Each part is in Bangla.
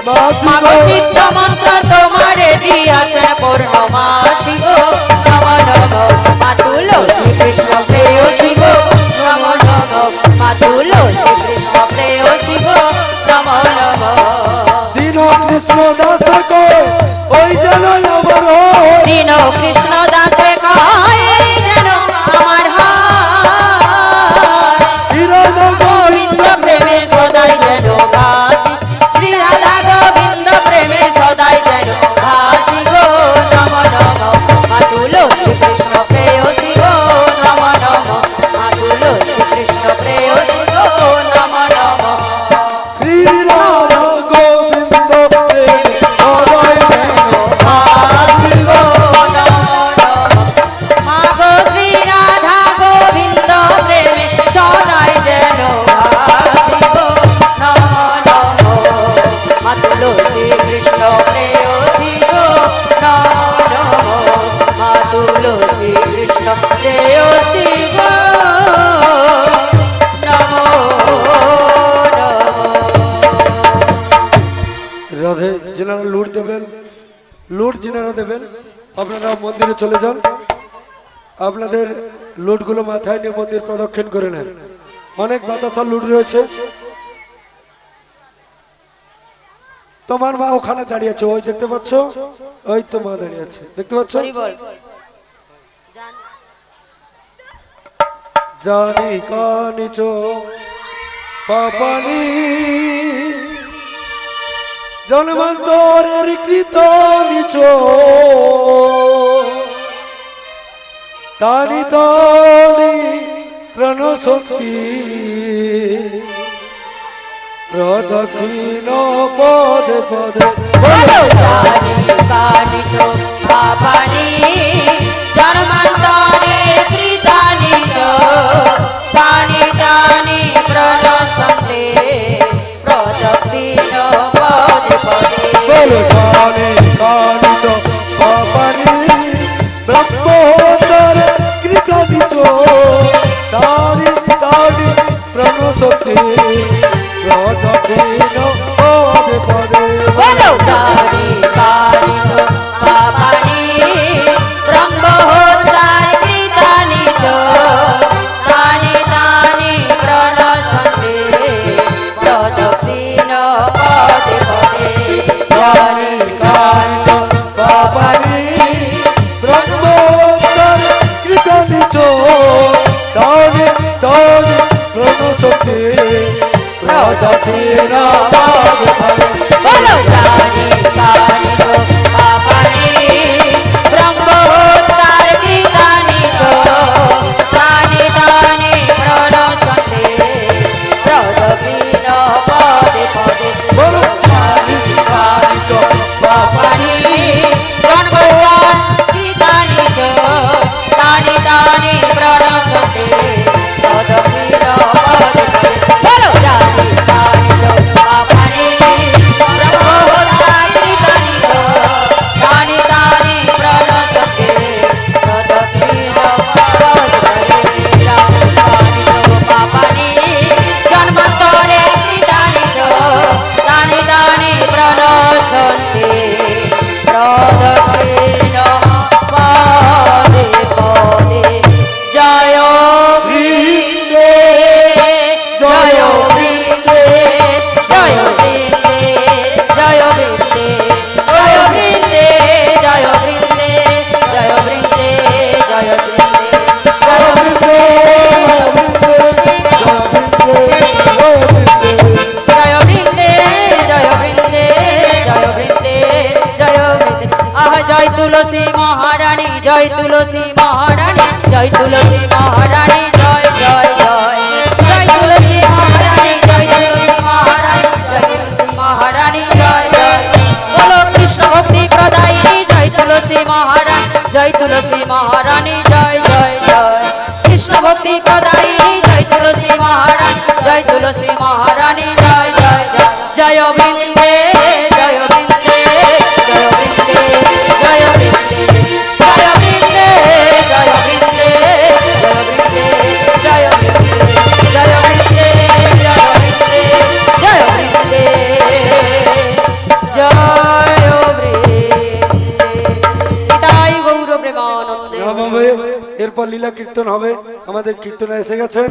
মাগো চিত্ত মন্ত্র তোমারে দিয়াছেন পূর্ণমাসী গো নম নম মা তুলসী কৃষ্ণ প্রেয়সী গো নম নম মা তুলসী কৃষ্ণ প্রেয়সী গো নম নম দীন কৃষ্ণ দাস কয় ওই যেন আমার দীন কৃষ্ণ দাসে কয় এই যেন আমার শ্রী রাধা গোবিন্দ প্রেমে সদাই যেন ভাসি শ্রী রাধা গোবিন্দ প্রেমে সদাই যেন ভাসি গো নম নম মা তুলসী কৃষ্ণ প্রেয়সী গো নম নম মা তুলসী কৃষ্ণ প্রেয়সী গো নম নম শ্রী রাধা গোবিন্দ প্রেমে সদাই যেন ভাসি গো নম নম মা গো শ্রী রাধা গোবিন্দ প্রেমে সদাই যেন ভাসি গো নম নম মা তুলসী কৃষ্ণ প্রেয়সী গো নম নম মা তুলসী কৃষ্ণ প্রেয়সী গো নম নম রাধে যিনারা লুট দেবেন লুট যিনারা দেবেন আপনারা মন্দিরে চলে যান আপনাদের লুটগুলো মাথায় নিয়ে মন্দির প্রদক্ষিণ করে নেন অনেক বাতাসা লুট রয়েছে তোমার মা ওখানে দাঁড়িয়ে আছে ওই দেখতে পাচ্ছ ওই তো মা দাঁড়িয়ে আছে দেখতে পাচ্ছ হরি বল জানি কানিচ পাপানি জন্মান্তরের কৃত নিচ তানি তানি প্রাণ শক্তি প্রদক্ষিণ পদে পদে বলো জানি কানিচ পাপানি জন্মান্তরে কৃতানি চ তানি তানি প্রণশন্তে প্রদক্ষিণ পদে পদে বলো জানি কানিচ পাপানি ব্রহ্মোত্তর কৃত নিচ তানি তানি প্রাণ শক্তি প্রদক্ষিণ পদে পদে বলো জানি কানিচ পাপানি ব্রহ্মোত্তর কৃতানি চ তানি তানি প্রণশন্তে প্রদক্ষিণ পদে পদে জানি কানিচ পাপানি ব্রহ্মোত্তর কৃত নিচ তানি তানি প্রাণ শক্তি প্রদক্ষিণ পদে পদে বলো জানি কানিচ পাপানি ব্রহ্মোত্তর কৃতানি চ তানি তানি প্রণশন্তে প্রদক্ষিণ পদে পদে বলো জানি কানিচ পাপানি জন্মোত্তর কৃতানি চ তানি তানি প্রণশন্তে প্রদক্ষিণ পদে পদে বলো জানি কানিচ পাপানি ব্রহ্মোত্তর কৃতানি চ তানি তানি প্রণশন্তে প্রদক্ষিণ পদে পদে কানিচ পাপানি জন্মান্তরে কৃতানি চ তানি তানি প্রণশন্তে প্রদক্ষিণ পদে পদে জয় বৃন্দে জয় বৃন্দে জয় বৃন্দে জয় বৃন্দে জয় বৃন্দে জয় বৃন্দে জয় বৃন্দে জয় বৃন্দে জয় বৃন্দে জয় বৃন্দে জয় বৃন্দে জয় বৃন্দে জয় বৃন্দে আহ জয় তুলসী মহারানী জয় তুলসী মহারানী জয় তুলসী মহারানী জয় জয় জয় জয় তুলসী মহারানী জয় তুলসী মহারানী জয় তুলসী মহারানী জয় জয় বলো কৃষ্ণ ভক্তি প্রদায়িনী জয় তুলসী মহারানী জয় তুলসী মহারানী জয় জয় জয় কৃষ্ণ ভক্তি প্রদায়িনী জয় তুলসী মহারানী জয় তুলসী মহারানী জয় জয় জয় জয় বৃন্দে জয় বৃন্দে জয় বৃন্দে জয় বৃন্দে জয় বৃন্দে জয় বৃন্দে জয় বৃন্দে জয় বৃন্দে জয় বৃন্দে জয় বৃন্দে জয় বৃন্দে এরপর লীলা কীর্তন হবে, আমাদের কীর্তনে এসে গেছেন।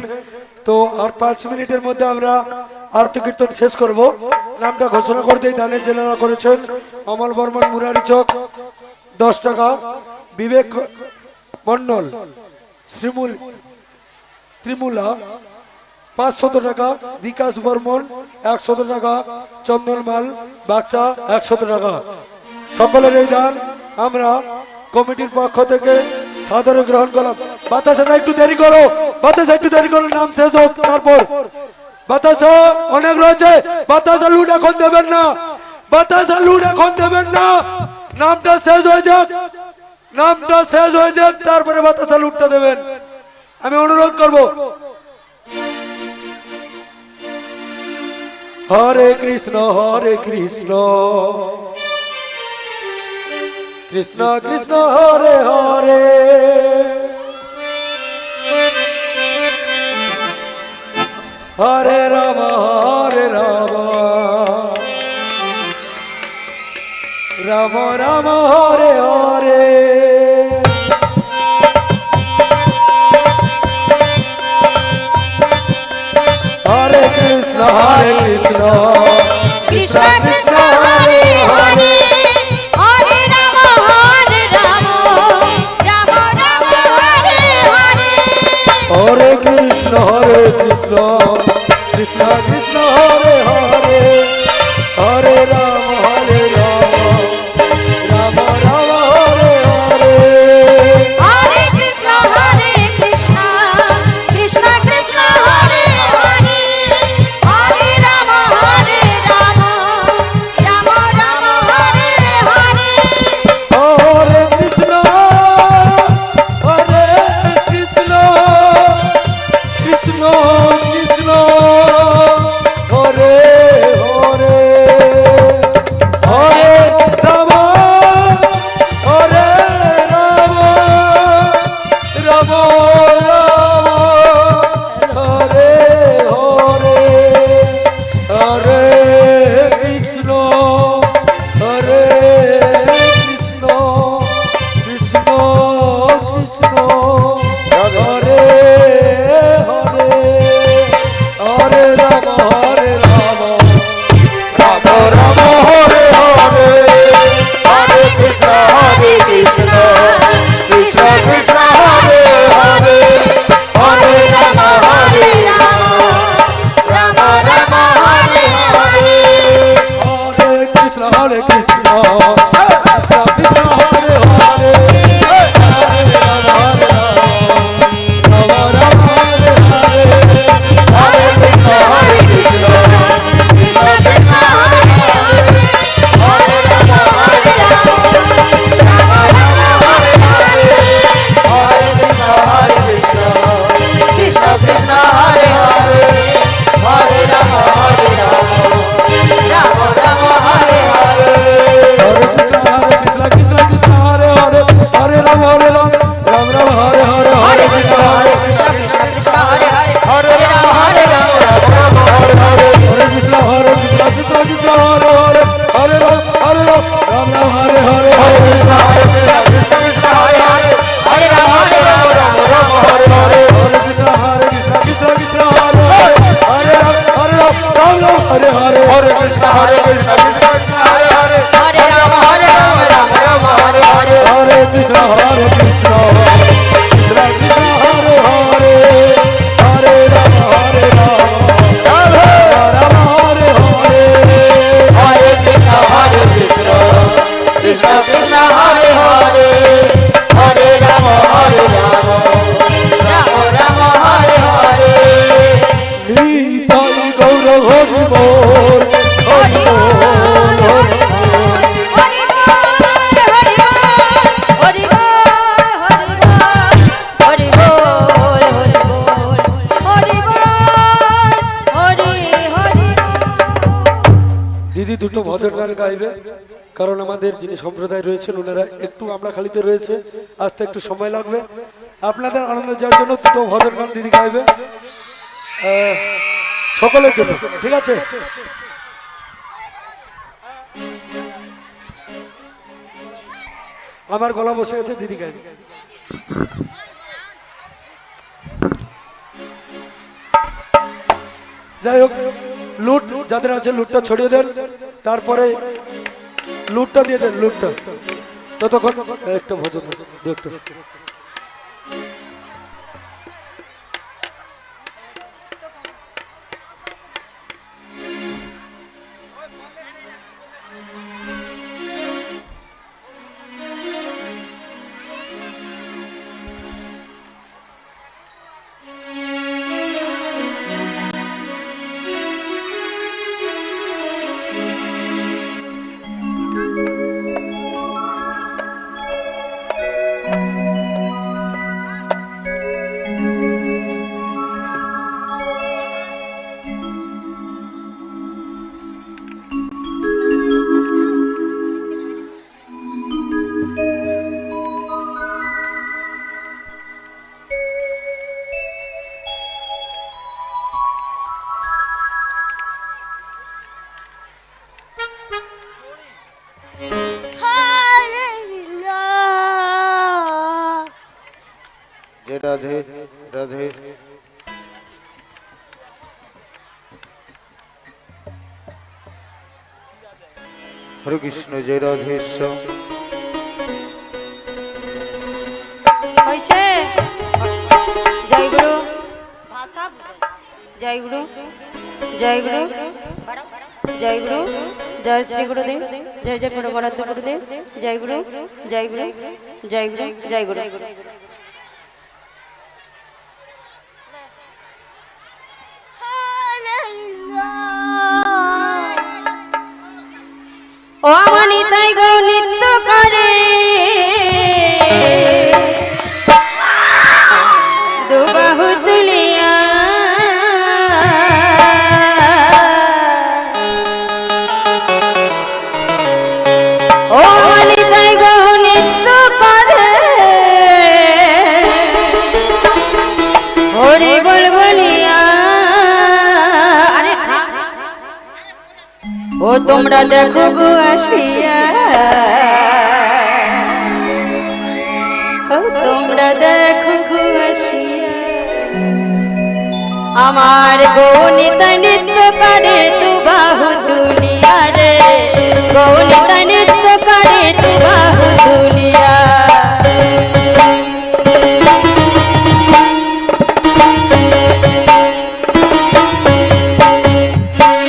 তো আর 5 মিনিটের মধ্যে আমরা আরতি কীর্তন শেষ করব। নামটা ঘোষণা করতেই দানের জেলারা করেছেন অমল বর্মন মুরারি চক 10 টাকা, বিবেক মন্ডল শ্রীমূল ত্রিমূলা 500 টাকা, বিকাশ বর্মন 100 টাকা, চন্দন মাল বাচ্চা 100 টাকা। সকলের এই দান আমরা কমিটির পক্ষ থেকে সাদরে গ্রহণ করলাম। বাতাসা একটু দেরি করো, বাতাসা একটু দেরি করো, নাম শেষ হোক তারপর। বাতাসা অনেক রয়েছে, বাতাসা লুট এখন দেবেন না, বাতাসা লুট এখন দেবেন না, নামটা শেষ হয়ে যাক, নামটা শেষ হয়ে যাক তারপরে বাতাসা লুটটা দেবেন, আমি অনুরোধ করব। হরে কৃষ্ণ কৃষ্ণ কৃষ্ণ হরে হরে, হরে রাম রাম রাম হরে হরে। হরে কৃষ্ণ কৃষ্ণ কৃষ্ণ হরে হরে, হরে রাম রাম রাম হরে হরে। হরে কৃষ্ণ কৃষ্ণ কৃষ্ণ হরে হরে, হরে রাম রাম রাম হরে হরে। হরে কৃষ্ণ কৃষ্ণ কৃষ্ণ হরে হরে, হরে রাম রাম রাম হরে হরে। হরে কৃষ্ণ কৃষ্ণ কৃষ্ণ হরে হরে, হরে রাম রাম হরে হরে, হরে কৃষ্ণ কৃষ্ণ কৃষ্ণ হরে হরে, হরে রাম রাম রাম হরে হরে, হরে কৃষ্ণ কৃষ্ণ কৃষ্ণ কৃষ্ণ হরে হরে, হরে রাম রাম রাম হরে হরে। হরে কৃষ্ণ কৃষ্ণ কৃষ্ণ হরে হরে, হরে রাম রাম রাম হরে হরে। হরে কৃষ্ণ কৃষ্ণ কৃষ্ণ কৃষ্ণ হরে হরে, হরে রাম রাম রাম হরে হরে। হরে কৃষ্ণ কৃষ্ণ কৃষ্ণ হরে হরে, হরে রাম রাম রাম হরে হরে। হরে কৃষ্ণ কৃষ্ণ কৃষ্ণ হরে হরে, হরে রাম রাম রাম হরে হরে। হরে কৃষ্ণ কৃষ্ণ কৃষ্ণ কৃষ্ণ হরে হরে, হরে রাম রাম রাম হরে হরে। হরে কৃষ্ণ কৃষ্ণ কৃষ্ণ হরে হরে, হরে রাম রাম রাম হরে হরে। হরে কৃষ্ণ কৃষ্ণ কৃষ্ণ হরে হরে, হরে রাম রাম হরে হরে। হরে কৃষ্ণ কৃষ্ণ কৃষ্ণ হরে হরে, হরে রাম রাম হরে হরে। হরে কৃষ্ণ কৃষ্ণ কৃষ্ণ হরে হরে, হরে রাম রাম হরে হরে। হরে কৃষ্ণ কৃষ্ণ কৃষ্ণ হরে হরে, হরে রাম রাম হরে হরে। হরে কৃষ্ণ কৃষ্ণ কৃষ্ণ কৃষ্ণ হরে হরে, হরে রাম রাম রাম হরে হরে। নিতাই গৌর হরি বল, হরি বল, হরি হরি বল, হরি বল, হরি বল, হরি বল, হরি বল, হরি বল, হরি বল। দিদি দুটো ভজন গান গাইবে, কারণ আমাদের যিনি সম্প্রদায় রয়েছেন ওনারা একটু আমরা খালিতে রয়েছে, আসতে একটু সময় লাগবে। আপনাদের আনন্দ যাওয়ার জন্য দুটো ভজন গান দিদি গাইবে সকলের জন্য, ঠিক আছে? আমার গলা বসে গেছে, দিদি গাইবে। যাই হোক, লুট যাদের আছে লুটটা ছড়িয়ে দেন, তারপরে লুটটা দিয়ে দেন, লুটটা ততক্ষণ একটা ভোজন দু একটা। जय राधे राधे। हरे कृष्ण जय राधे श्याम। হয়েছে জয় গুরু জয় গুরু জয় গুরু জয় গুরু জয় শ্রী গুরুদেব জয় জয় পরমানন্দ গুরুদেব জয় গুরু জয় গুরু জয় গুরু জয় গুরু। ও মানি তাই গো নিত্য করে দুবাহু তুলিয়া ও মানি তাই গো নিত্য করে হরি বল বলিয়া। ও তোমরা দেখো গো আসিয়া ও তোমরা দেখো গো আসিয়া আমার গৌনিতা নৃত্য করে তু বাহু তুলিয়া রে গৌনিতা নৃত্য করে তু বাহু তুলিয়া।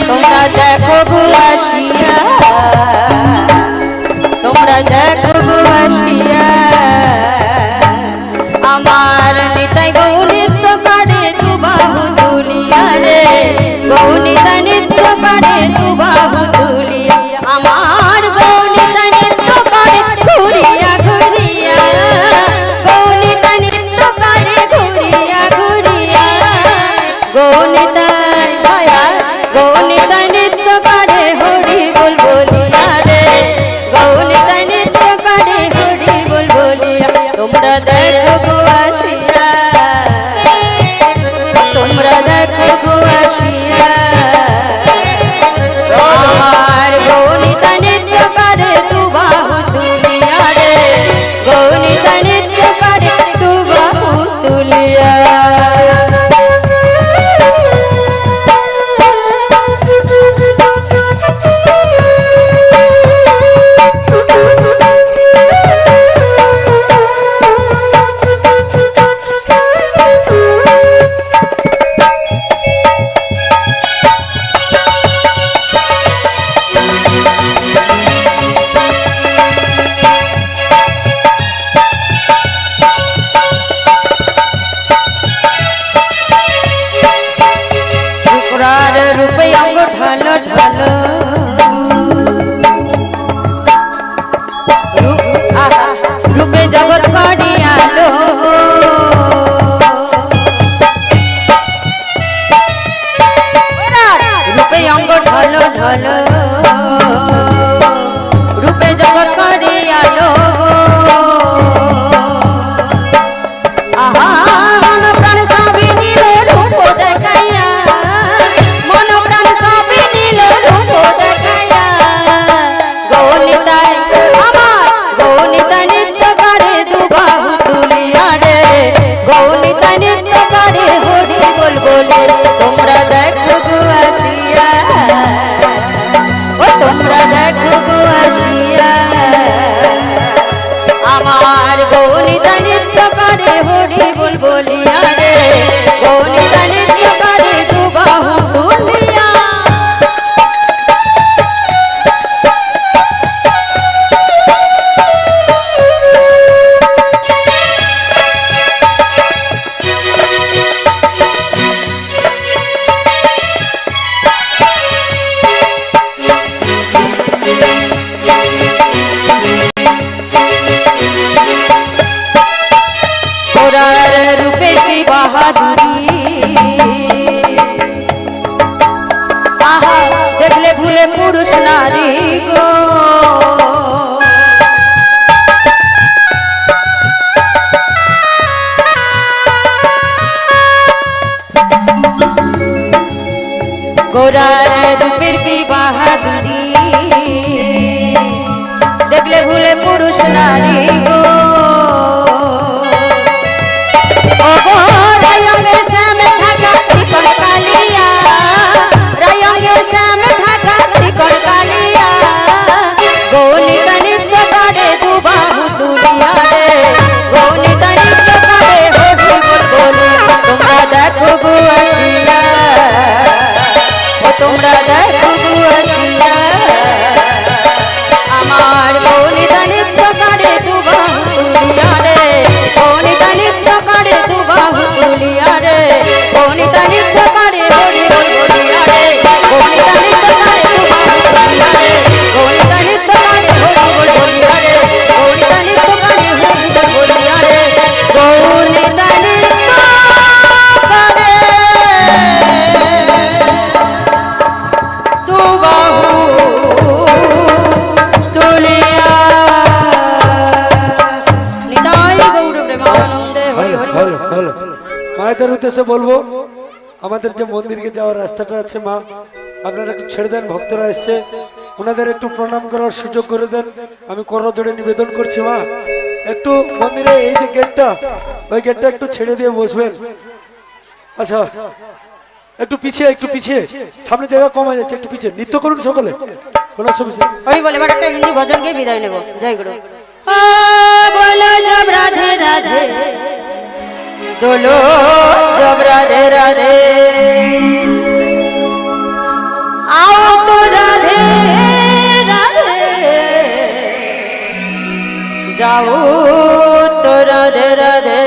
তোমরা দেখো গো আসিয়া তোমরা দেখো গো আসিয়া আমার নিতাই গৌনিত্য করে তু বাহু তুলিয়া রে গৌনিতা নৃত্য করে তু বাহু তুলিয়া আমার হরি বল বলিয়া রে গৌনিতা নৃত্য করে দু বাহু তুলিয়া রূপে কি বাহাদুরি আহা দেখলে ভুলে পুরুষ নারী গো গোরার রূপের কি বাহাদুরি দেখলে ভুলে পুরুষ নারী গো তোমরা দেখো আসিয়া আমার গৌনিতা নৃত্য করে দু বাহু তুলিয়া রে গৌনিতা নৃত্য করে দু বাহু তুলিয়া রে গৌনিতা নৃত্য করে হরি বল বলিয়া রে গৌনিতা নৃত্য করে দু বাহু তুলিয়া রে গৌনিতা নৃত্য করে হরি বল বলিয়া রে গৌনিতা নৃত্য করে হরি বল বলিয়া রে গৌনিতা নৃত্য করে দু বাহু তুলিয়া নিতাই গৌর প্রেমানন্দে হরি হরি বল। হ্যালো মায়েদের উদ্দেশ্যে বলবো আমাদের যে মন্দিরকে যাওয়ার রাস্তাটা আছে মা আপনারা একটু ছেড়ে দেন ভক্তরা এসছে ওনাদের একটু প্রণাম করার সুযোগ করে দেন আমি করজোড়ে নিবেদন করছি মা একটু মন্দিরে এই যে গেটটা ওই গেটটা একটু ছেড়ে দিয়ে বসবেন আচ্ছা একটু পিছিয়ে সামনে জায়গা কম হয়ে যাচ্ছে একটু পিছিয়ে নৃত্য করুন সকলে কোনো অসুবিধা নেই। হরি বল এবার একটা হিন্দি ভজন গিয়ে বিদায় নেব জয় গুরু বলো জব রাধে রাধে দোলো জব রাধে রাধে आओ तो राधे राधे जाओ तो राधे राधे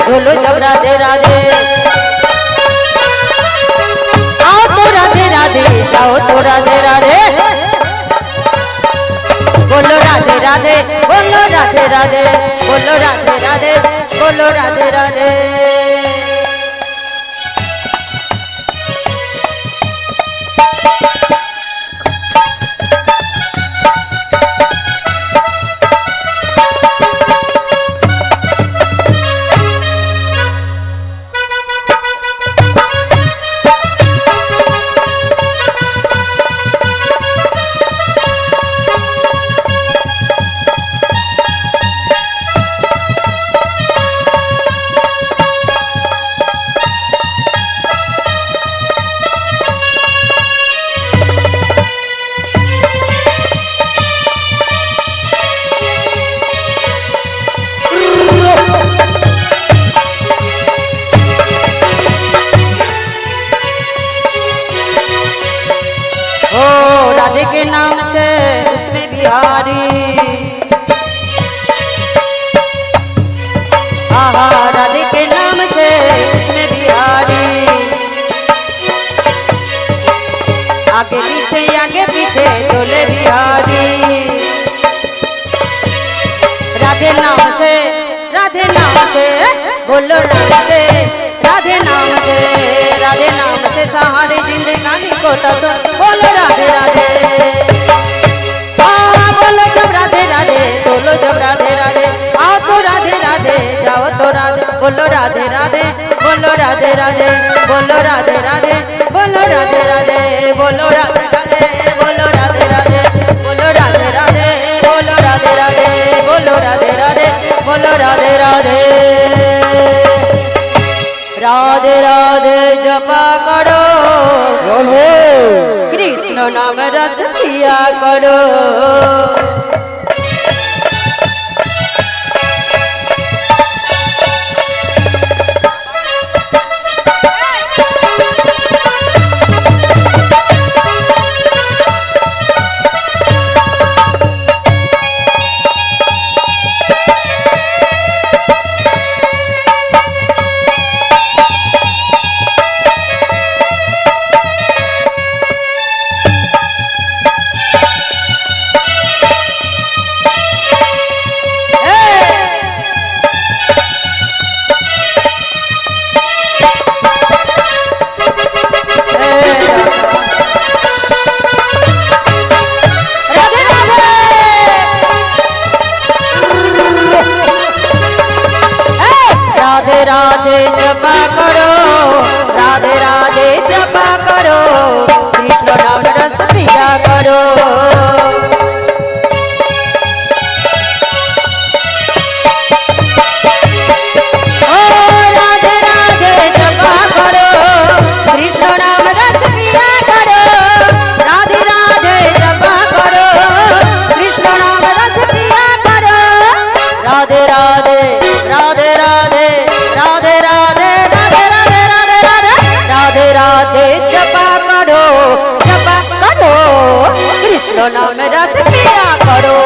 बोलो जब राधे राधे आओ तो राधे राधे जाओ तो राधे राधे बोलो राधे राधे बोलो राधे राधे बोलो राधे राधे बोलो राधे राधे राधे के नाम से उसमें बिहारी आहा राधे के नाम से उसमें बिहारी आगे पीछे डोले बिहारी राधे नाम से बोलो राधे नाम से सहारे जिंदगानी को तसो बोलो राधे राधे हाँ बोलो जब राधे राधे राधे बोलो राधे राधे बोलो राधे राधे बोलो राधे राधे बोलो राधे राधे बोलो राधे राधे बोलो राधे राधे बोलो राधे राधे बोलो राधे राधे राधे राधे जपा करो कृष्ण नाम रस पिया करो राधे जपा करो राधे राधे जपा करो कृष्ण नाम रस पिया करो ओ राधे राधे जपा करो कृष्ण नाम रस पिया करो राधे राधे जपा करो कृष्ण नाम रस पिया करो राधे राधे राधे राधे राधे राधे राधे राधे राधे राधे राधे राधे जपा करो कृष्ण नाम रस पिया करो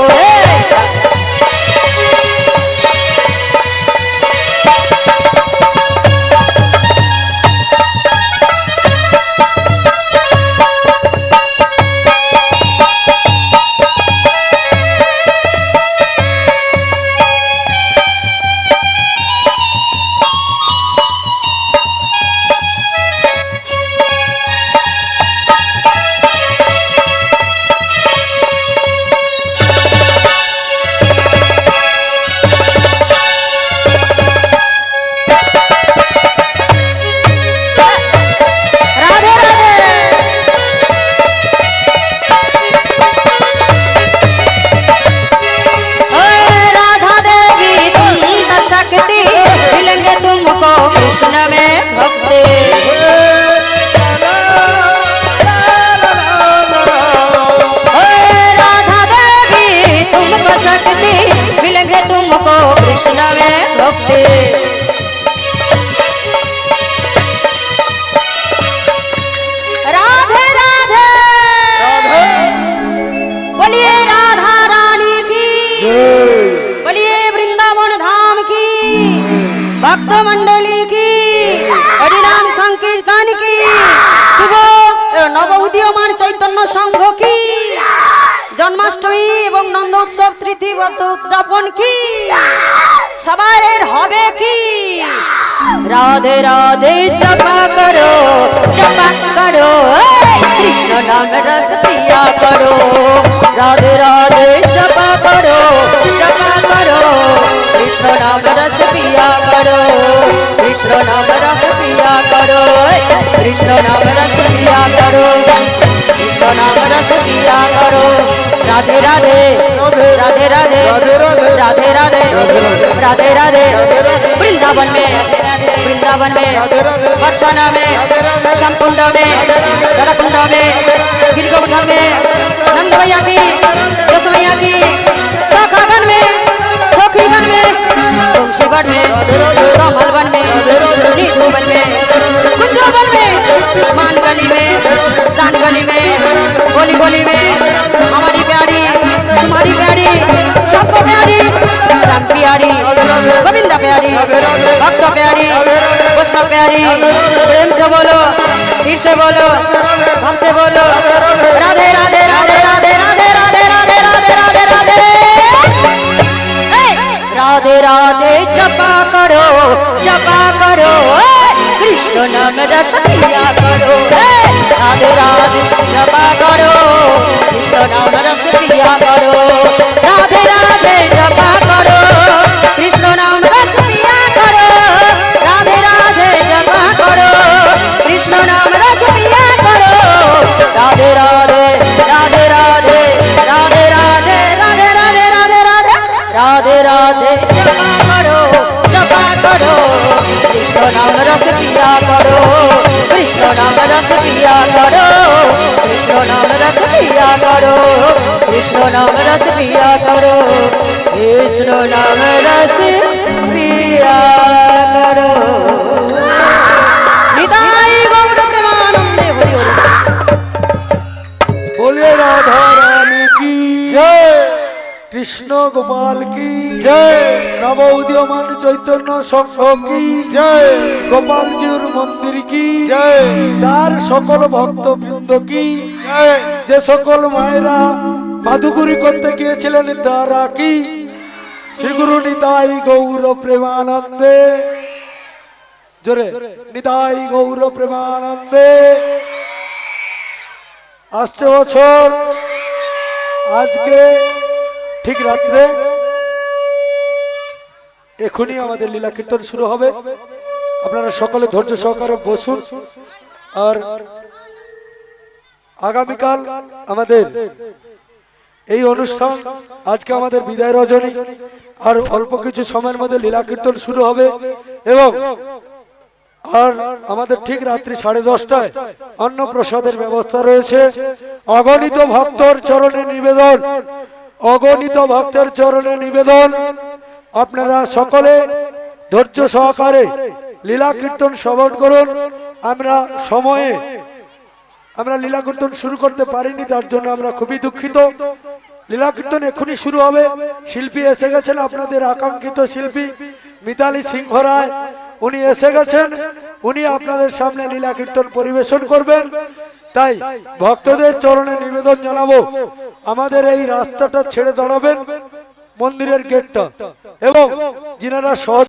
कृष्ण में भक्ति राधे राधे बोलिए राधा रानी की बोलिए वृंदावन धाम की भक्त मंडली की हरिनाम संकीर्तन की शुभ नव उदीयमान चैतन्य संघ की जन्माष्टमी एवं नंदोत्सव तृतीय उद्यापन की सवारेर हबे की राधे राधे जपा करो कृष्ण नाम रस पिया करो राधे राधे जपा करो कृष्ण नाम रस पिया करो कृष्ण नाम रस पिया करो कृष्ण नाम रस पिया करो कृष्ण नाम रस पिया करो राधे राधे राधे राधे राधे राधे राधे राधे वृंदावन में बरसाना में श्यामकुंड में राधाकुंड में गिरिगोवर्धन में नंद मैया की यश मैया की सखागन में सखीगन में तुलसीवन में कमलवन में निधुवन में कुंजवन में मानगली में दानगली में बोली बोली में हमारी प्यारी तुम्हारी प्यारी सबको प्यारी श्याम प्यारी गोविंदा प्यारी भक्त प्यारी वैष्णव प्यारी प्रेम से बोलो फिर से बोलो हमसे बोलो राधे राधे राधे राधे राधे राधे राधे राधे राधे राधे राधे राधे जपा करो कृष्ण नाम रस पिया करो राधे राधे जपा करो कृष्ण नाम रस पिया करो राधे राधे जपा करो कृष्ण नाम रस पिया करो राधे राधे जपा करो নাম রস পিয়া করো, কৃষ্ণ নাম রস পিয়া করো, কৃষ্ণ নাম রস পিয়া করো, কৃষ্ণ নাম রস পিয়া করো, কৃষ্ণ নাম রস পিয়া করো। নিতাই গৌর প্রেমানন্দে হরি হরি। बोलिए राधा रानी की জয় कृष्ण गोपाल की জয় नव उदीयमान चैतन्य संघ की জয় गोपाल जीर मंदिर की জয় तार सकल भक्त बृंद की জয় যে সকল মায়েরা মাধুগুরি করতে গিয়েছিলেন তারা কি শ্রী গুরু নিতাই গৌর প্রেমানন্দে জোরে নিতাই গৌর প্রেমানন্দে। আসছে বছর আজকে ঠিক রাত্রে এখনই আমাদের লীলা কীর্তন শুরু হবে। আপনারা সকলে ধৈর্য সহকারে বসুন। আর আগামীকাল আমাদের এই অনুষ্ঠান, আজকে আমাদের বিদায় রজনী, আর অল্প কিছু সময়ের মধ্যে লীলা কীর্তন শুরু হবে এবং আর আমাদের ঠিক রাত্রি 10:30টায় অন্নপ্রসাদের ব্যবস্থা রয়েছে। অগণিত ভক্তর চরণে নিবেদন, অগণিত ভক্তের চরণে নিবেদন, আপনারা সকলে ধৈর্য সহকারে লীলা কীর্তন শ্রবণ করুন। আমরা লীলা কীর্তন শুরু করতে পারিনি, তার জন্য আমরা খুবই দুঃখিত। লীলা কীর্তন এখনই শুরু হবে। শিল্পী এসে গেছেন, আপনাদের আকাঙ্ক্ষিত শিল্পী মিতালি সিংহ রায়, উনি এসে গেছেন। উনি আপনাদের সামনে লীলা কীর্তন পরিবেশন করবেন। তাই ভক্তদের চরণে নিবেদন জানাবো, আমাদের এই রাস্তাটা ছেড়ে দাঁড়াবেন, মন্দিরের গেটটা, এবং যিনারা সহজ